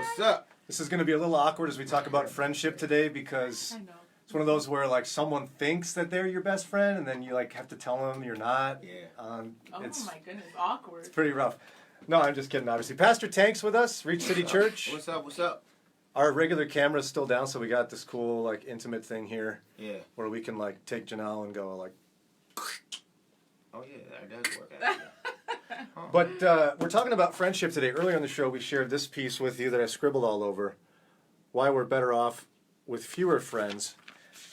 What's up? This is going to be a little awkward as we talk about friendship today because it's one of those where like someone thinks that they're your best friend and then you like have to tell them you're not. Yeah. Oh my goodness, awkward. It's pretty rough. No, I'm just kidding, obviously. Pastor Tank's with us, Reach City Church. What's up? What's up? Our regular camera's still down, so we got this cool like intimate thing here. Yeah. Where we can like take Janelle and go like. Oh yeah, that does work. Actually. But we're talking about friendship today. Earlier in the show, we shared this piece with you that I scribbled all over. Why we're better off with fewer friends.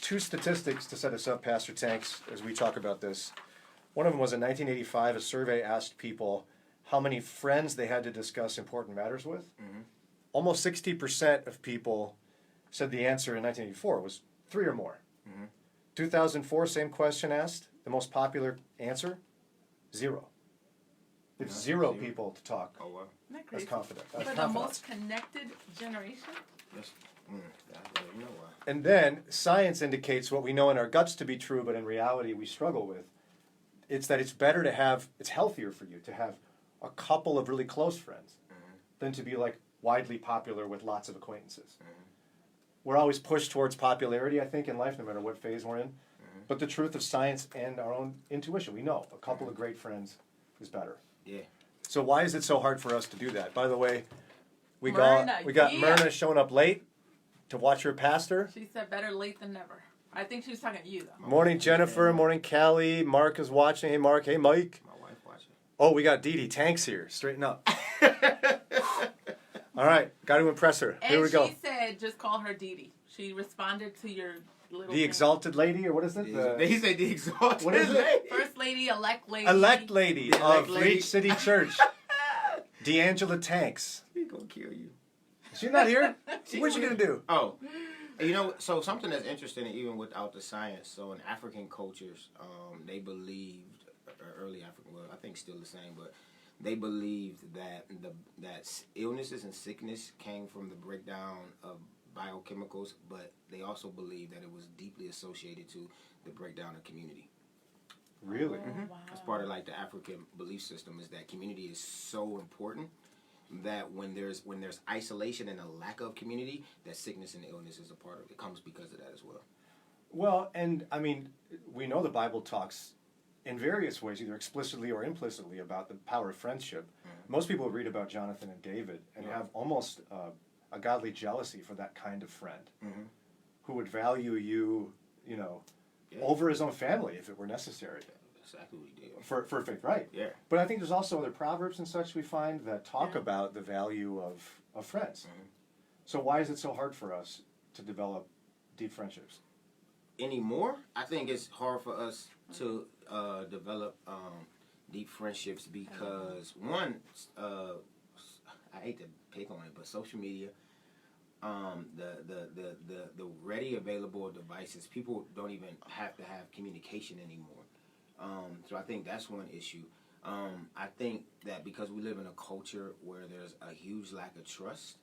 2 statistics to set us up, Pastor Tanks, as we talk about this. One of them was in 1985, a survey asked people how many friends they had to discuss important matters with. Mm-hmm. Almost 60% of people said the answer in 1984 was 3 or more. Mm-hmm. 2004, same question asked. The most popular answer, 0. There's 0 people to talk. Oh wow. Isn't that crazy? As confident. But the most connected generation? Yes. I don't even know why. And then science indicates what we know in our guts to be true, but in reality we struggle with. It's that it's better to have, it's healthier for you to have a couple of really close friends than to be like widely popular with lots of acquaintances. We're always pushed towards popularity, I think, in life, no matter what phase we're in. But the truth of science and our own intuition, we know a couple of great friends is better. Yeah. So why is it so hard for us to do that? By the way, we Myrna, got Myrna showing up late to watch her pastor. She said better late than never. I think she was talking to you, though. Morning, Jennifer. Morning, Callie. Mark is watching. Hey, Mark. Hey, Mike. My wife watching. Oh, we got Dee Dee. Tanks here. Straighten up. All right. Got to impress her. And here we go. she said just call her Dee Dee. She responded to your little The exalted lady, or what is it? He said the exalted what is it? First lady, elect lady. Elect lady The of elect lady. Reach City Church. D'Angela Tanks. He's gonna kill you. She's not here? What's she going to do? Oh. You know, so something that's interesting, even without the science. So in African cultures, they believed, early African, well, I think still the same, but they believed that that illnesses and sickness came from the breakdown of biochemicals, but they also believed that it was deeply associated to the breakdown of community. Really? Oh, wow. That's part of like the African belief system, is that community is so important that when there's isolation and a lack of community, that sickness and illness is a part of it. It comes because of that as well. Well, and I mean, we know the Bible talks in various ways, either explicitly or implicitly, about the power of friendship. Mm-hmm. Most people read about Jonathan and David and have almost a godly jealousy for that kind of friend who would value you, over his own family if it were necessary. Exactly what he did. For faith, right? Yeah. But I think there's also other proverbs and such we find that talk about the value of friends. Mm-hmm. So why is it so hard for us to develop deep friendships? Anymore, I think it's hard for us to develop deep friendships because one, I hate to pick on it, but social media, the ready available devices, people don't even have to have communication anymore. So I think that's one issue. I think that because we live in a culture where there's a huge lack of trust,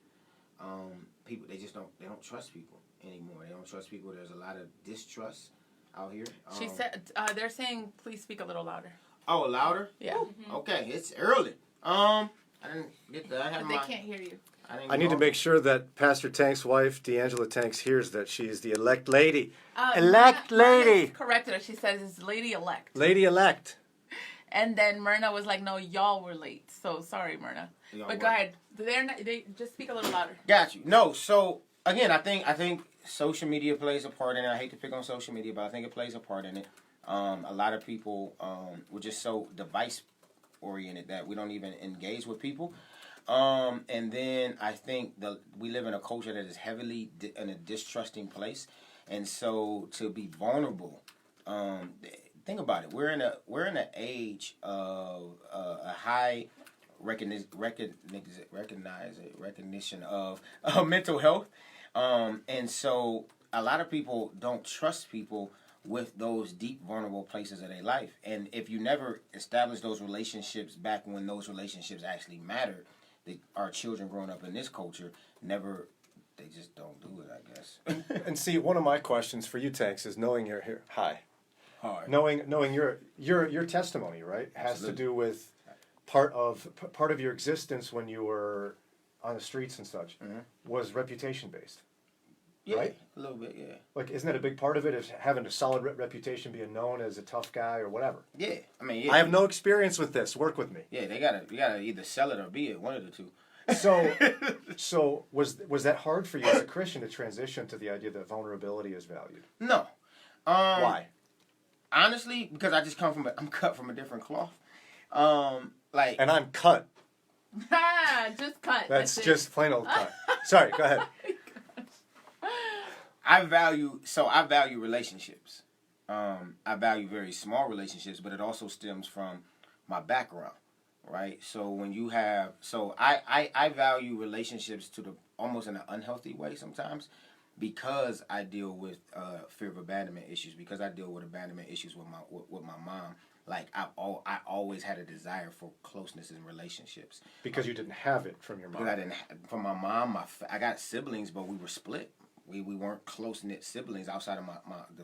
people they don't trust people anymore. They don't trust people. There's a lot of distrust out here. She said they're saying please speak a little louder. Oh, louder? Yeah. Mm-hmm. Okay, it's early. I didn't get that. But they can't hear you. I need to make sure that Pastor Tank's wife, D'Angela Tanks, hears that she is the elect lady. Elect lady! Corrected her. She says it's lady elect. Lady elect. And then Myrna was like, no, y'all were late. So sorry, Myrna. But go ahead. They just speak a little louder. Got you. No, so again, I think social media plays a part in it. I hate to pick on social media, but I think it plays a part in it. A lot of people were just so device oriented that we don't even engage with people. And then I think we live in a culture that is heavily in a distrusting place, and so to be vulnerable, think about it. We're in an age of a high recognition of mental health, and so a lot of people don't trust people with those deep, vulnerable places of their life. And if you never establish those relationships back when those relationships actually mattered, our children growing up in this culture they just don't do it, I guess. And see, one of my questions for you, Tanks, is knowing you're here. Hi. Hard. Knowing your testimony, right, has to do with part of your existence when you were on the streets and such Mhm. was reputation based. Yeah, Right? a little bit. Yeah. Like, isn't that a big part of it? Is having a solid reputation, being known as a tough guy or whatever. Yeah. I mean, yeah. I have no experience with this. Work with me. Yeah, you gotta either sell it or be it. One of the two. So was that hard for you as a Christian to transition to the idea that vulnerability is valued? No. Why? Honestly, because I just I'm cut from a different cloth. Like, And I'm cut. Just cut. That's it. just plain old cut. Sorry, go ahead. I value relationships. I value very small relationships, but it also stems from my background, right? So when you have, I value relationships to the almost in an unhealthy way sometimes, because I deal with fear of abandonment issues, because I deal with abandonment issues with my mom. Like I always had a desire for closeness in relationships. Because you didn't have it from your mom. Because I didn't from my mom. I got siblings, but we were split. We weren't close knit siblings outside of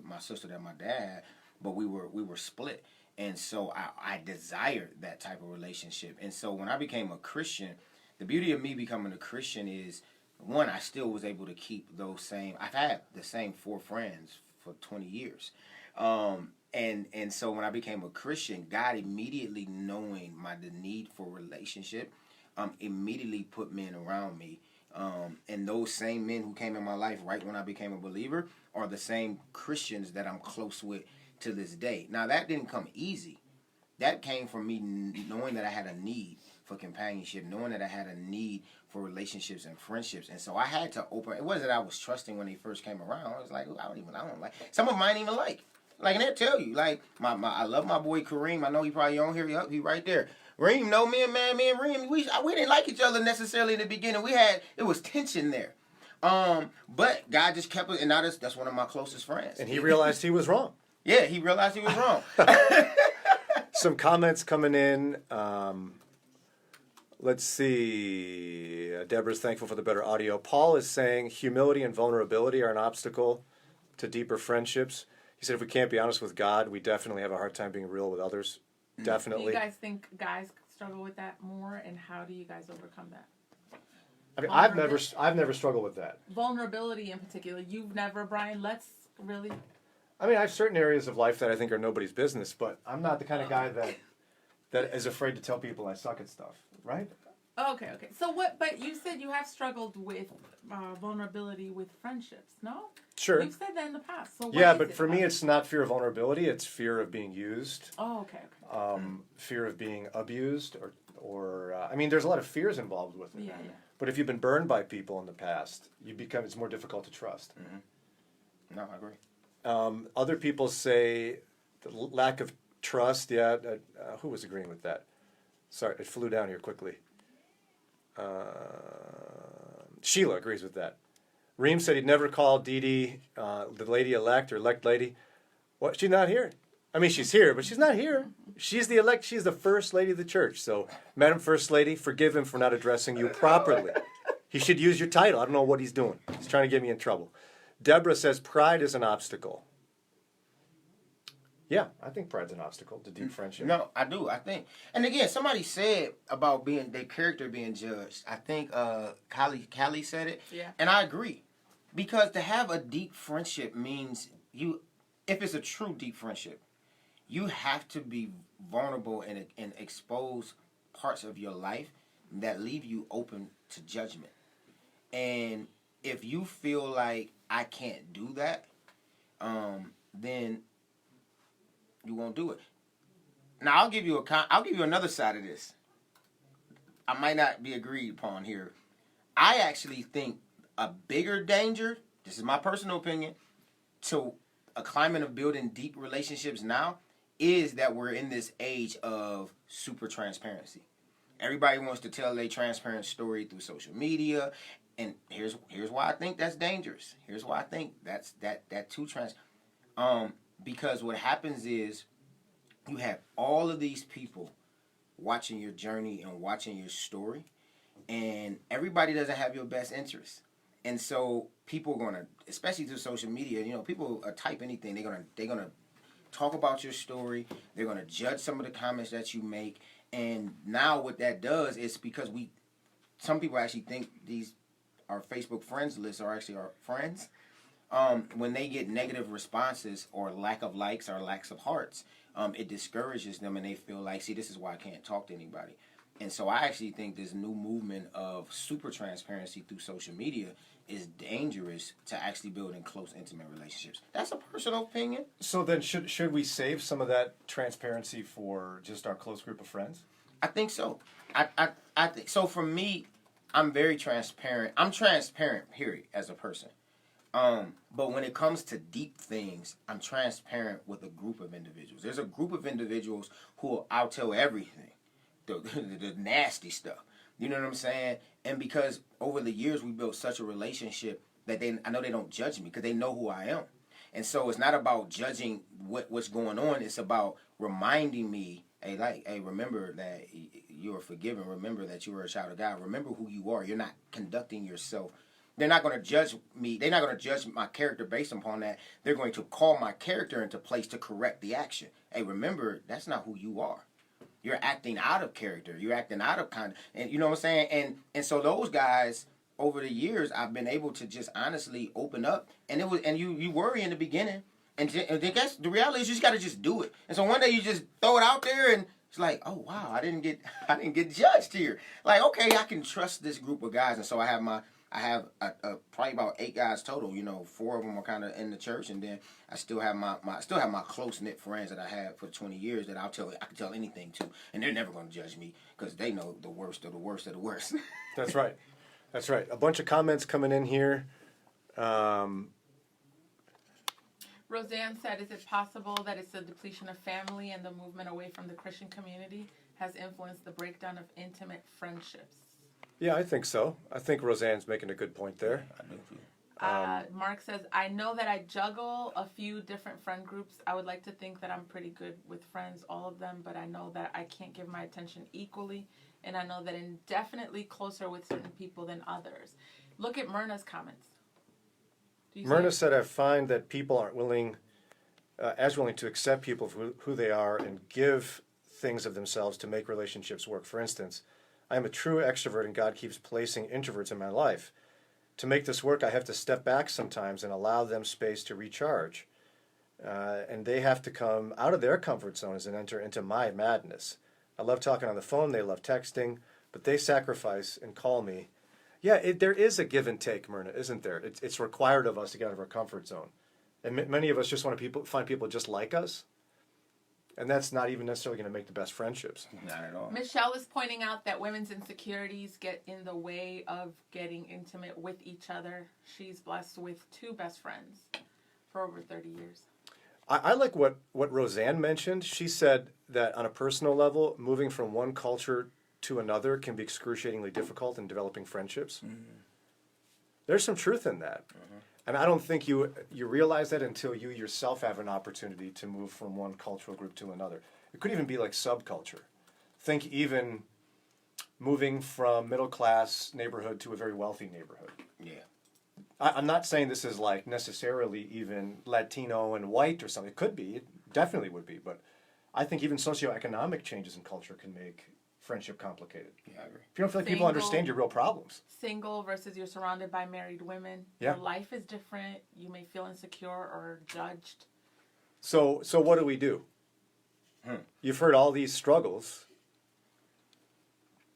my sister that my dad had, but we were split, and so I desired that type of relationship. And so when I became a Christian, the beauty of me becoming a Christian is, one, I still was able to keep those same. I've had the same 4 friends for 20 years, and so when I became a Christian, God immediately knowing the need for relationship, immediately put men around me. And those same men who came in my life right when I became a believer are the same Christians that I'm close with to this day. Now, that didn't come easy. That came from me knowing that I had a need for companionship, knowing that I had a need for relationships and friendships. And so I had to open. It wasn't that I was trusting when they first came around. I was like, I don't like. Some of them I ain't even like. Like, and they'll tell you, like, I love my boy Kareem. I know he probably on here. He right there. Reem, no, me and Reem, we didn't like each other necessarily in the beginning. It was tension there. But God just kept it, and now that's one of my closest friends. And he realized he was wrong. Yeah, he realized he was wrong. Some comments coming in. Let's see. Deborah's thankful for the better audio. Paul is saying humility and vulnerability are an obstacle to deeper friendships. He said if we can't be honest with God, we definitely have a hard time being real with others. Definitely. Do you guys think guys struggle with that more, and how do you guys overcome that? I mean, I've never struggled with that. Vulnerability in particular, you've never, Brian. Let's really. I mean, I have certain areas of life that I think are nobody's business, but I'm not the kind of guy that is afraid to tell people I suck at stuff, right? Okay. So what? But you said you have struggled with vulnerability with friendships, no? Sure. You've said that in the past. So Yeah, but for me, it's not fear of vulnerability. It's fear of being used. Oh, okay. Fear of being abused, or I mean, there's a lot of fears involved with it. Yeah. But if you've been burned by people in the past, it's more difficult to trust. Mm-hmm. No, I agree. Other people say the lack of trust. Yeah, who was agreeing with that? Sorry, it flew down here quickly. Sheila agrees with that. Reem said he'd never call Dee Dee the lady elect or elect lady. What? She's not here. I mean, she's here, but she's not here. She's the elect. She's the first lady of the church. So, Madam First Lady, forgive him for not addressing you properly. He should use your title. I don't know what he's doing. He's trying to get me in trouble. Deborah says pride is an obstacle. Yeah, I think pride's an obstacle to deep friendship. No, I do. I think, and again, somebody said about their character being judged. I think Callie said it. Yeah. And I agree, because to have a deep friendship means if it's a true deep friendship, you have to be vulnerable and expose parts of your life that leave you open to judgment. And if you feel like I can't do that, then you won't do it. Now I'll give you another side of this. I might not be agreed upon here. I actually think a bigger danger, this is my personal opinion, to a climate of building deep relationships now is that we're in this age of super transparency. Everybody wants to tell a transparent story through social media, and here's why I think that's dangerous. Here's why I think that's too because what happens is you have all of these people watching your journey and watching your story, and everybody doesn't have your best interest. And so people are gonna, especially through social media, people type anything. They're gonna talk about your story. They're gonna judge some of the comments that you make. And now what that does is, because some people actually think these our Facebook friends lists are actually our friends. When they get negative responses or lack of likes or lacks of hearts, it discourages them and they feel like, see, this is why I can't talk to anybody. And so I actually think this new movement of super transparency through social media is dangerous to actually building close, intimate relationships. That's a personal opinion. So then, should we save some of that transparency for just our close group of friends? I think so. I think so. For me, I'm very transparent. I'm transparent, period, as a person. But when it comes to deep things, I'm transparent with a group of individuals. There's a group of individuals who I'll tell everything, the nasty stuff. You know what I'm saying? And because over the years we built such a relationship that I know they don't judge me because they know who I am. And so it's not about judging what's going on. It's about reminding me, hey, remember that you are forgiven. Remember that you are a child of God. Remember who you are. You're not conducting yourself. They're not going to judge me. They're not going to judge my character based upon that. They're going to call my character into place to correct the action. Hey, remember, that's not who you are. You're acting out of character. You're acting out of and you know what I'm saying? And so those guys, over the years, I've been able to just honestly open up. And you worry in the beginning. And I guess the reality is you just got to just do it. And so one day you just throw it out there and it's like, oh wow, I didn't get judged here. Like, okay, I can trust this group of guys. And so I have probably about 8 guys total. 4 of them are kind of in the church, and then I still have my close knit friends that I had for 20 years that I can tell anything to, and they're never going to judge me because they know the worst of the worst of the worst. That's right. A bunch of comments coming in here. Roseanne said, is it possible that it's the depletion of family and the movement away from the Christian community has influenced the breakdown of intimate friendships? Yeah, I think so. I think Roseanne's making a good point there. I do too. Mark says, I know that I juggle a few different friend groups. I would like to think that I'm pretty good with friends, all of them, but I know that I can't give my attention equally, and I know that I'm definitely closer with certain people than others. Look at Myrna's comments. Myrna said, I find that people aren't willing to accept people for who they are and give things of themselves to make relationships work. For instance, I am a true extrovert and God keeps placing introverts in my life. To make this work, I have to step back sometimes and allow them space to recharge. And they have to come out of their comfort zones and enter into my madness. I love talking on the phone, they love texting, but they sacrifice and call me. Yeah, there is a give and take, Myrna, isn't there? It's required of us to get out of our comfort zone. And many of us just want to find people just like us. And that's not even necessarily going to make the best friendships. Not at all. Michelle is pointing out that women's insecurities get in the way of getting intimate with each other. She's blessed with 2 best friends for over 30 years. I like what Roseanne mentioned. She said that on a personal level, moving from one culture to another can be excruciatingly difficult in developing friendships. Mm-hmm. There's some truth in that. Mm-hmm. And I don't think you realize that until you yourself have an opportunity to move from one cultural group to another. It could even be like subculture. Think even moving from middle-class neighborhood to a very wealthy neighborhood. Yeah. I'm not saying this is like necessarily even Latino and white or something. It could be. It definitely would be. But I think even socioeconomic changes in culture can make friendship complicated. Yeah, I agree. If you don't feel like people understand your real problems. Single versus you're surrounded by married women. Yeah. Your life is different. You may feel insecure or judged. So what do we do? You've heard all these struggles.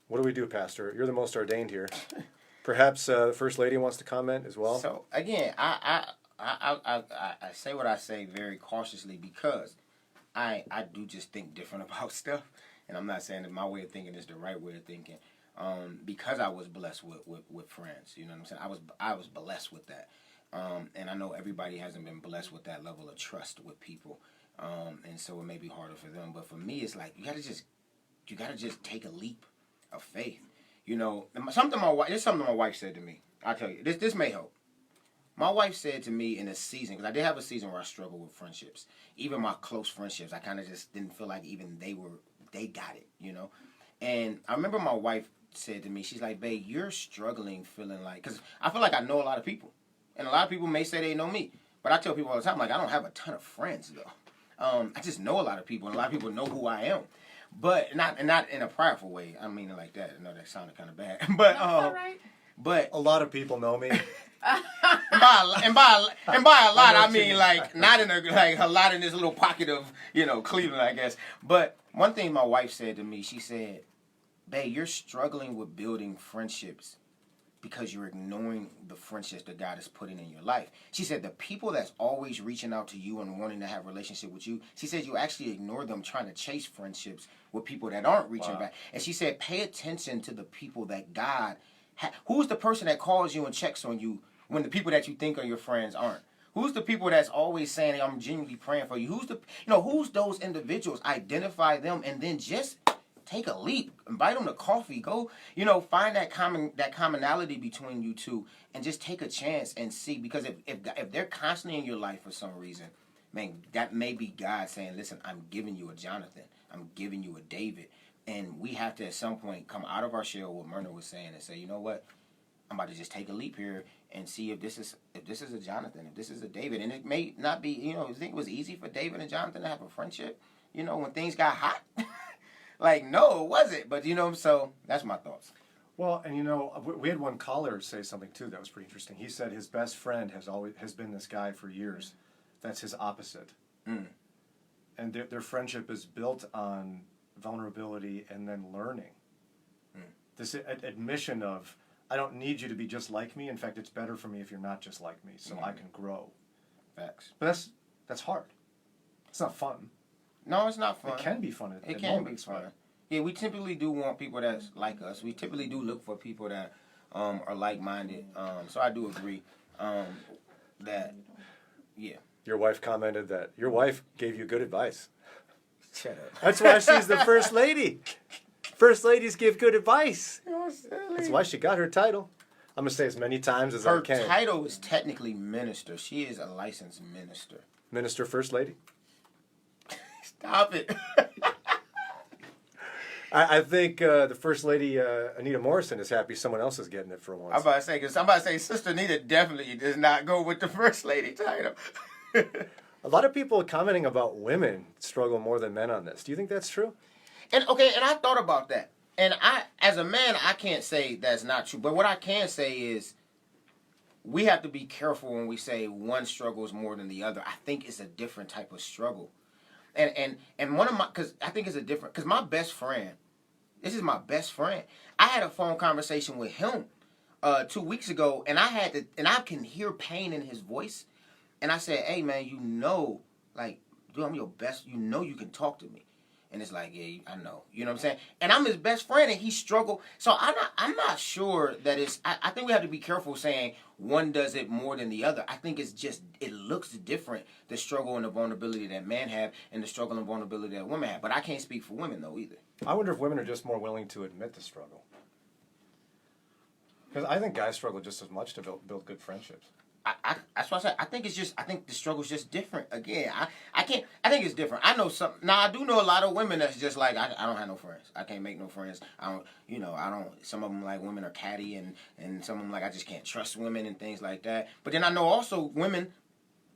What do we do, Pastor? You're the most ordained here. Perhaps the First Lady wants to comment as well. So again, I say what I say very cautiously because I do just think different about stuff, and I'm not saying that my way of thinking is the right way of thinking. Because I was blessed with friends, you know what I'm saying. I was blessed with that, and I know everybody hasn't been blessed with that level of trust with people, and so it may be harder for them. But for me, it's like you gotta just take a leap of faith. You know, something my wife said to me. I'll tell you, this may help. My wife said to me in a season, because I did have a season where I struggled with friendships. Even my close friendships, I kind of just didn't feel like even they got it, you know. And I remember my wife said to me, she's like, babe, you're struggling feeling like, because I feel like I know a lot of people. And a lot of people may say they know me. But I tell people all the time, like, I don't have a ton of friends, though. I just know a lot of people, and a lot of people know who I am. But not in a prideful way. I mean it like that. I know that sounded kind of bad, but That's all right. but A lot of people know me. and by a lot I mean like not in a lot in this little pocket of Cleveland, I guess. But one thing my wife said to me, she said, "Babe, you're struggling with building friendships because you're ignoring the friendships that God is putting in your life." She said the people that's always reaching out to you and wanting to have a relationship with you, she said you actually ignore them trying to chase friendships with people that aren't reaching back. And she said pay attention to the people that God who's the person that calls you and checks on you when the people that you think are your friends aren't? Who's the people that's always saying, I'm genuinely praying for you? Who's those individuals? Identify them and then just take a leap. Invite them to coffee. Go, find that commonality between you two and just take a chance and see. Because if they're constantly in your life for some reason, man, that may be God saying, listen, I'm giving you a Jonathan. I'm giving you a David. And we have to, at some point, come out of our shell, what Myrna was saying, and say, you know what? I'm about to just take a leap here and see if this is a Jonathan, if this is a David. And it may not be, you think it was easy for David and Jonathan to have a friendship, when things got hot? Like, no, it wasn't. But, so that's my thoughts. Well, and we had one caller say something too that was pretty interesting. He said his best friend has been this guy for years. That's his opposite. Mm. And their friendship is built on vulnerability and then learning. Mm. This admission of, I don't need you to be just like me. In fact, it's better for me if you're not just like me, so I can grow. Facts. But that's hard. It's not fun. No, it's not fun. It can be fun It can be fun. Yeah, we typically do want people that's like us. We typically do look for people that are like-minded. So I do agree that, yeah. Your wife commented that your wife gave you good advice. Shut up. That's why she's the first lady. First ladies give good advice. You're silly. That's why she got her title. I'm going to say as many times as I can. Her title is technically minister. She is a licensed minister. Minister First Lady? Stop it. I think the First Lady, Anita Morrison, is happy someone else is getting it for once. I'm about to say, Sister Anita definitely does not go with the First Lady title. A lot of people commenting about women struggle more than men on this. Do you think that's true? And I thought about that. And as a man, I can't say that's not true. But what I can say is we have to be careful when we say one struggles more than the other. I think it's a different type of struggle. And one of my, because I think it's a different, because my best friend, this is my best friend. I had a phone conversation with him 2 weeks ago, and I can hear pain in his voice. And I said, hey, man, like, dude, I'm your best. You can talk to me. And it's like, yeah, I know. You know what I'm saying? And I'm his best friend, and he struggled. So I'm not sure that it's... I think we have to be careful saying one does it more than the other. I think it's just... It looks different, the struggle and the vulnerability that men have and the struggle and vulnerability that women have. But I can't speak for women, though, either. I wonder if women are just more willing to admit the struggle. Because I think guys struggle just as much to build good friendships. That's what I said. I think the struggle's just different. Again, I think it's different. I know some. Now I do know a lot of women that's just like I don't have no friends. I can't make no friends. I don't. Some of them like women are catty and some of them like I just can't trust women and things like that. But then I know also women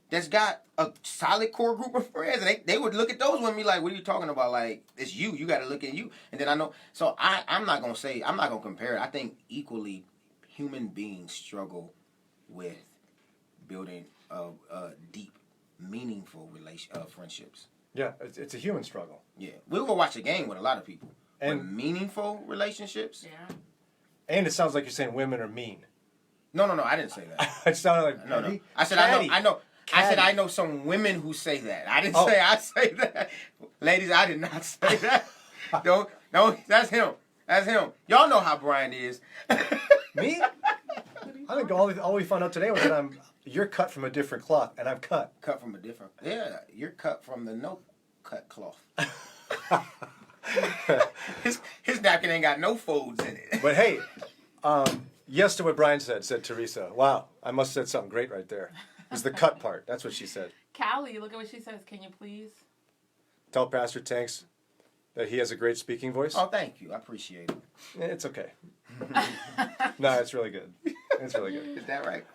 that's got a solid core group of friends, and they would look at those women and be like, what are you talking about? Like, it's you. You got to look at you. And then I know. So I'm not gonna compare it. I think equally human beings struggle with building deep, meaningful friendships. Yeah, it's a human struggle. Yeah, we'll go watch a game with a lot of people. And but meaningful relationships. Yeah. And it sounds like you're saying women are mean. No, I didn't say that. It sounded like no. I said catty. I know. Catty. I said I know some women who say that. I didn't say I say that. Ladies, I did not say that. Don't. That's him. Y'all know how Brian is. Me? I think all we found out today was that you're cut from a different cloth, and I'm cut. Cut from a different... Yeah, you're cut from the no-cut cloth. his napkin ain't got no folds in it. But hey, yes to what Brian said Teresa. Wow, I must have said something great right there. It was the cut part. That's what she said. Callie, look at what she says. Can you please? Tell Pastor Tanks that he has a great speaking voice. Oh, thank you. I appreciate it. It's okay. No, it's really good. It's really good. Is that right?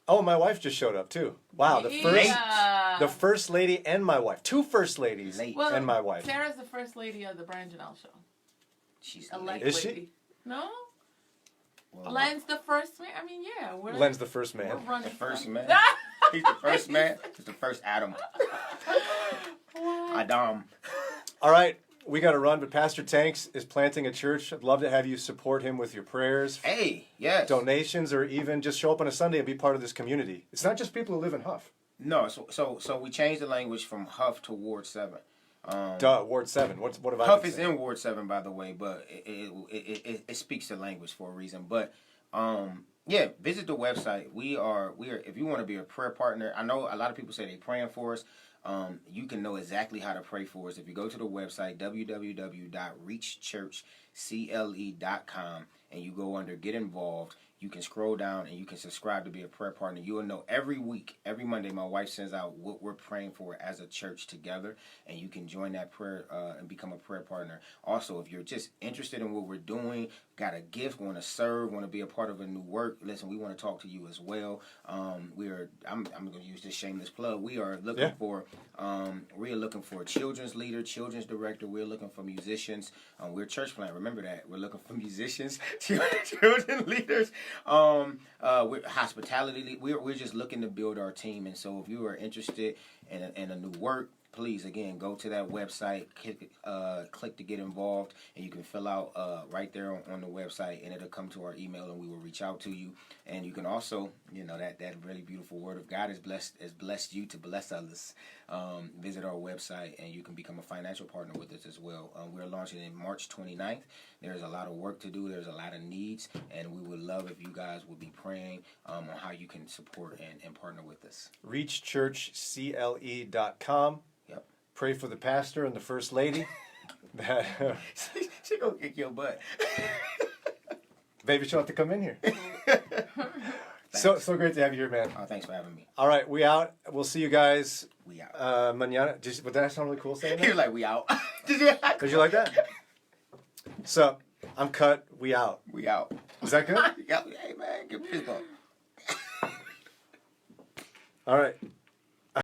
Oh, my wife just showed up too. Wow, Yeah. the first lady and my wife. Two first ladies Late. Well, and my wife. Sarah's the first lady of the Brian Janelle show. She's Elect late. Is she? lady. No? Well, Len's the first man. I mean, yeah. Len's the first we're man. running the first from- man. He's the first man. He's the first Adam. What? Adam. All right, we got to run, but Pastor Tanks is planting a church. I'd love to have you support him with your prayers, Hey, yes. donations, or even just show up on a Sunday and be part of this community. It's not just people who live in Huff. No, so we changed the language from Huff to Ward 7. Ward 7. What have I Huff been is saying? in Ward 7, by the way, but it speaks the language for a reason. But yeah, visit the website. We are. If you want to be a prayer partner, I know a lot of people say they're praying for us. You can know exactly how to pray for us if you go to the website www.reachchurchcle.com and you go under Get Involved. You can scroll down and you can subscribe to be a prayer partner. You will know every week, every Monday, my wife sends out what we're praying for as a church together, and you can join that prayer and become a prayer partner. Also, if you're just interested in what we're doing, got a gift, want to serve, want to be a part of a new work, listen, we want to talk to you as well. I'm going to use this shameless plug. We are looking for we're looking for a children's leader, children's director. We're looking for musicians. We're church plant. Remember that. We're looking for musicians, children leaders. We're hospitality. We're just looking to build our team. And so if you are interested in a new work, please, again, go to that website, click to get involved, and you can fill out right there on the website, and it'll come to our email, and we will reach out to you. And you can also, that really beautiful word of God has blessed you to bless others. Visit our website, and you can become a financial partner with us as well. We're launching in March 29th. There's a lot of work to do. There's a lot of needs, and we would love if you guys would be praying on how you can support and partner with us. ReachChurchCle.com. Yep. Pray for the pastor and the first lady. She gonna kick your butt. Maybe she'll have to come in here. So great to have you here, man. Oh, thanks for having me. All right, we out. We'll see you guys We out. mañana. But that sound really cool saying You're that? like, we out. Did you like that? So, I'm cut. We out. We out. Is that good? Hey, man, get pissed off. All right.